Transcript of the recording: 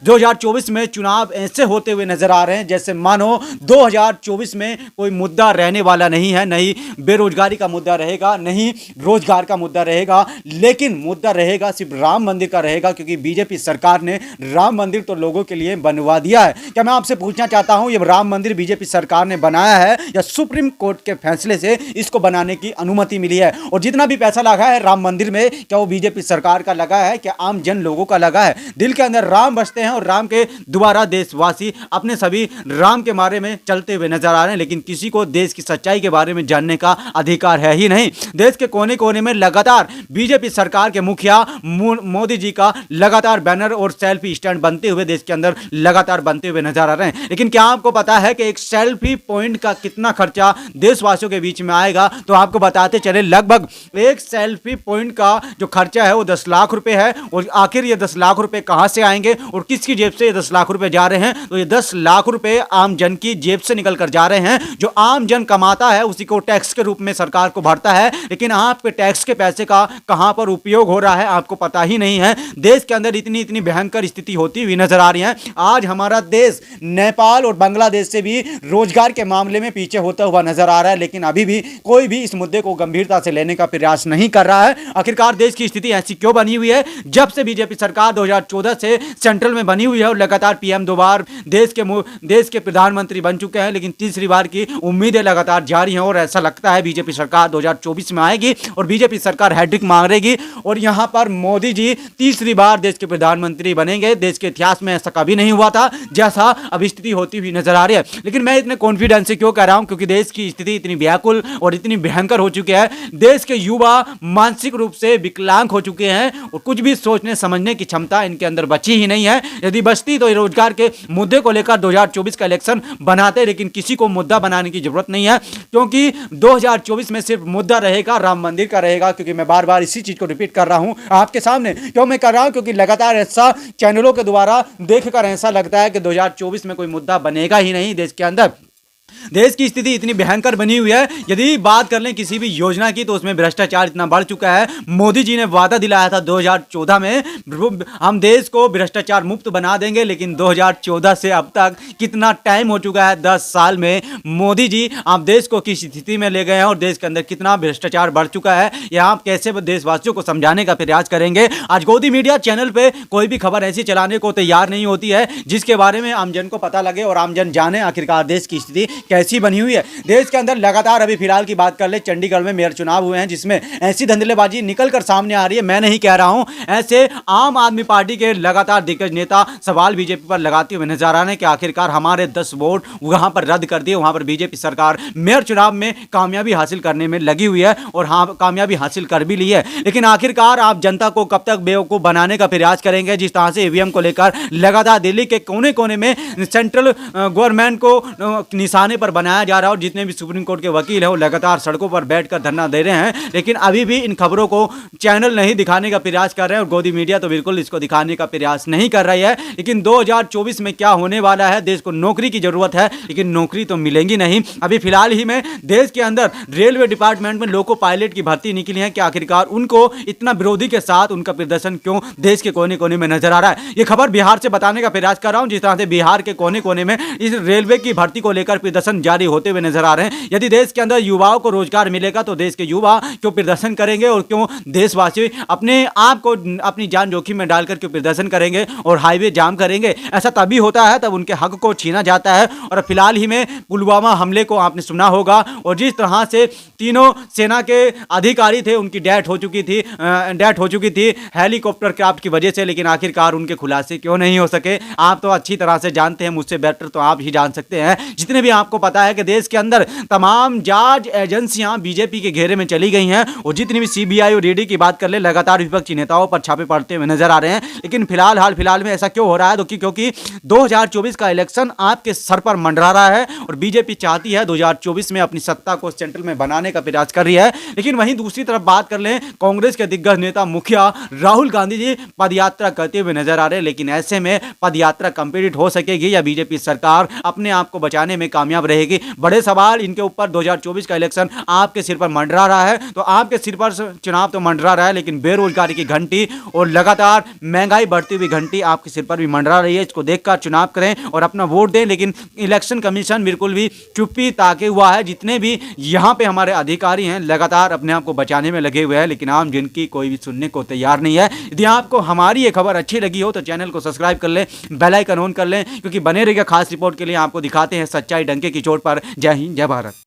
2024 में चुनाव ऐसे होते हुए नजर आ रहे हैं जैसे मानो 2024 में कोई मुद्दा रहने वाला नहीं है, नहीं बेरोजगारी का मुद्दा रहेगा, नहीं रोजगार का मुद्दा रहेगा, लेकिन मुद्दा रहेगा सिर्फ राम मंदिर का रहेगा, क्योंकि बीजेपी सरकार ने राम मंदिर तो लोगों के लिए बनवा दिया है। क्या मैं आपसे पूछना चाहता हूं, ये राम मंदिर बीजेपी सरकार ने बनाया है या सुप्रीम कोर्ट के फैसले से इसको बनाने की अनुमति मिली है? और जितना भी पैसा लगा है राम मंदिर में, क्या वो बीजेपी सरकार का लगा है, क्या आम जन लोगों का लगा है? दिल के अंदर राम बसते हैं और राम के द्वारा देशवासी अपने सभी राम के बारे में चलते हुए नजर आ रहे हैं, लेकिन किसी को देश की सच्चाई के बारे में जानने का अधिकार है ही नहीं। देश के कोने कोने में लगातार बीजेपी सरकार के मुखिया मोदी जी का लगातार बैनर और सेल्फी स्टैंड बनते हुए देश के अंदर लगातार बनते हुए नजर आ रहे हैं। लेकिन क्या आपको पता है कि एक सेल्फी पॉइंट का कितना खर्चा देशवासियों के बीच में आएगा? तो आपको बताते चले, लगभग एक सेल्फी पॉइंट का जो खर्चा है वो 10 लाख रुपए है। और आखिर ये 10 लाख रुपए कहां से आएंगे और किसकी जेब से ये 10 लाख रुपए जा रहे हैं? तो ये 10 लाख रुपए आम जन की जेब से निकल कर जा रहे हैं। जो आम जन कमाता है उसी को टैक्स के रूप में सरकार को भरता है, लेकिन आपके टैक्स के पैसे का कहां पर उपयोग हो रहा है आपको पता ही नहीं है। देश के अंदर इतनी भयंकर स्थिति होती हुई नजर आ रही है। आज हमारा देश नेपाल और बांग्लादेश से भी रोजगार के मामले में पीछे होता हुआ नजर आ रहा है, लेकिन अभी भी कोई भी इस मुद्दे को गंभीरता से लेने का प्रयास नहीं कर रहा है। आखिरकार देश की स्थिति ऐसी क्यों बनी हुई है? जब से बीजेपी सरकार 2014 से सेंट्रल में बनी हुई है और लगातार पीएम 2 बार देश के प्रधानमंत्री बन चुके हैं, लेकिन तीसरी बार की उम्मीदें लगातार जारी हैं और ऐसा लगता है बीजेपी सरकार 2024 में आएगी और बीजेपी सरकार हैट्रिक मांगेगी और यहां पर मोदी जी तीसरी बार देश के प्रधानमंत्री बनेंगे। देश के इतिहास में ऐसा कभी नहीं हुआ था जैसा अब स्थिति होती हुई नजर आ रही है। लेकिन मैं इतने कॉन्फिडेंस से क्यों कह रहा हूं? क्योंकि देश की स्थिति इतनी व्याकुल और इतनी भयंकर हो चुकी है। देश के युवा मानसिक रूप से विकलांग हो चुके हैं और कुछ भी सोचने समझने की क्षमता इनके अंदर बची ही नहीं है। यदि बचती तो रोजगार के मुद्दे को लेकर 2024 का इलेक्शन बनाते, लेकिन किसी को मुद्दा बनाने की जरूरत नहीं है, क्योंकि 2024 में सिर्फ मुद्दा रहेगा राम मंदिर का रहेगा। क्योंकि मैं बार बार इसी चीज को रिपीट कर रहा हूं आपके सामने। क्यों मैं कर रहा हूं? क्योंकि लगातार ऐसा चैनलों के द्वारा देखकर ऐसा लगता है कि 2024 में कोई मुद्दा बनेगा ही नहीं देश के अंदर। देश की स्थिति इतनी भयंकर बनी हुई है। यदि बात कर लें किसी भी योजना की तो उसमें भ्रष्टाचार इतना बढ़ चुका है। मोदी जी ने वादा दिलाया था 2014 में हम देश को भ्रष्टाचार मुक्त बना देंगे, लेकिन 2014 से अब तक कितना टाइम हो चुका है? 10 साल में मोदी जी आप देश को किस स्थिति में ले गए हैं और देश के अंदर कितना भ्रष्टाचार बढ़ चुका है, यह आप कैसे देशवासियों को समझाने का प्रयास करेंगे? आज गोदी मीडिया चैनल पे कोई भी खबर ऐसी चलाने को तैयार नहीं होती है जिसके बारे में आमजन को पता लगे और आमजन जाने आखिरकार देश की स्थिति कैसी बनी हुई है। देश के अंदर लगातार अभी फिलहाल की बात कर ले, चंडीगढ़ में मेयर चुनाव हुए हैं जिसमें ऐसी धंधलेबाजी निकलकर सामने आ रही है। मैं नहीं कह रहा हूं, ऐसे आम आदमी पार्टी के लगातार दिग्गज नेता सवाल बीजेपी पर लगाते हुए नजर आ रहे हैं कि आखिरकार हमारे 10 वोट वहां पर रद्द कर दिए। वहां पर बीजेपी सरकार मेयर चुनाव में कामयाबी हासिल करने में लगी हुई है और हाँ, कामयाबी हासिल कर भी ली है। लेकिन आखिरकार आप जनता को कब तक बेवकूफ बनाने का प्रयास करेंगे? जिस तरह से ईवीएम को लेकर लगातार दिल्ली के कोने कोने में सेंट्रल गवर्नमेंट को निशाने पर बनाया जा रहा है और जितने भी सुप्रीम कोर्ट के वकील हैं वो लगातार सड़कों पर बैठकर धरना दे रहे हैं, लेकिन अभी भी इन खबरों को चैनल नहीं दिखाने का प्रयास कर रहे हैं और गोदी मीडिया तो बिल्कुल इसको दिखाने का प्रयास नहीं कर रही है। लेकिन 2024 में क्या होने वाला है? देश को नौकरी की जरूरत है, लेकिन नौकरी तो मिलेंगी नहीं। अभी फिलहाल ही में देश के अंदर रेलवे डिपार्टमेंट में लोको पायलट की भर्ती निकली है कि आखिरकार उनको इतना विरोधी के साथ उनका प्रदर्शन क्यों देश के कोने कोने में नजर आ रहा है। यह खबर बिहार से बताने का प्रयास कर रहा हूं, जिस तरह से बिहार के कोने कोने में इस रेलवे की भर्ती को लेकर प्रदर्शन जारी होते हुए नजर आ रहे हैं। यदि देश के अंदर युवाओं को रोजगार मिलेगा तो देश के युवा क्यों प्रदर्शन करेंगे और क्यों देशवासी अपने आप को अपनी जान जोखिम में डालकर क्यों प्रदर्शन करेंगे और हाईवे जाम करेंगे? ऐसा तभी होता है तब उनके हक को छीना जाता है। और फिलहाल ही में पुलवामा हमले को आपने सुना होगा और जिस तरह से तीनों सेना के अधिकारी थे उनकी डेथ हो चुकी थी हेलीकॉप्टर क्राफ्ट की वजह से, लेकिन आखिरकार उनके खुलासे क्यों नहीं हो सके? आप तो अच्छी तरह से जानते हैं, मुझसे बेटर तो आप ही जान सकते हैं। जितने भी आपको पता है कि देश के अंदर तमाम जांच एजेंसियां बीजेपी के घेरे में चली गई हैं और जितनी भी सीबीआई और ईडी की बात कर ले लगातार विपक्षी नेताओं पर छापे पड़ते हुए नजर आ रहे हैं। लेकिन फिलहाल में ऐसा क्यों हो रहा है? क्योंकि 2024 का इलेक्शन आपके सर पर मंडरा रहा है और बीजेपी चाहती है 2024 में अपनी सत्ता को सेंट्रल में बनाने का प्रयास कर रही है। लेकिन वहीं दूसरी तरफ बात कर लें, कांग्रेस के दिग्गज नेता मुखिया राहुल गांधी जी पदयात्रा करते हुए नजर आ रहे हैं। लेकिन ऐसे में पदयात्रा कंप्लीट हो सकेगी या बीजेपी सरकार अपने आप को बचाने में कामयाब कामयाब रहेगी। बड़े सवाल इनके ऊपर 2024 का इलेक्शन आपके सिर पर मंडरा रहा है, तो आपके सिर पर चुनाव तो मंडरा रहा है, लेकिन बेरोजगारी की घंटी और लगातार महंगाई बढ़ती हुई घंटी आपके सिर पर भी मंडरा रही है। इसको देखकर चुनाव करें और अपना वोट दें। लेकिन इलेक्शन कमीशन बिल्कुल भी चुप्पी ताके हुआ है। जितने भी यहाँ पे हमारे अधिकारी हैं लगातार अपने आप को बचाने में लगे हुए हैं, लेकिन आम जिनकी कोई भी सुनने को तैयार नहीं है। यदि आपको हमारी ये खबर अच्छी लगी हो तो चैनल को सब्सक्राइब कर लें, बेल आइकन ऑन कर लें, क्योंकि बने रहिएगा खास रिपोर्ट के लिए। आपको दिखाते हैं सच्चाई डंके की चोट पर। जय हिंद, जय भारत।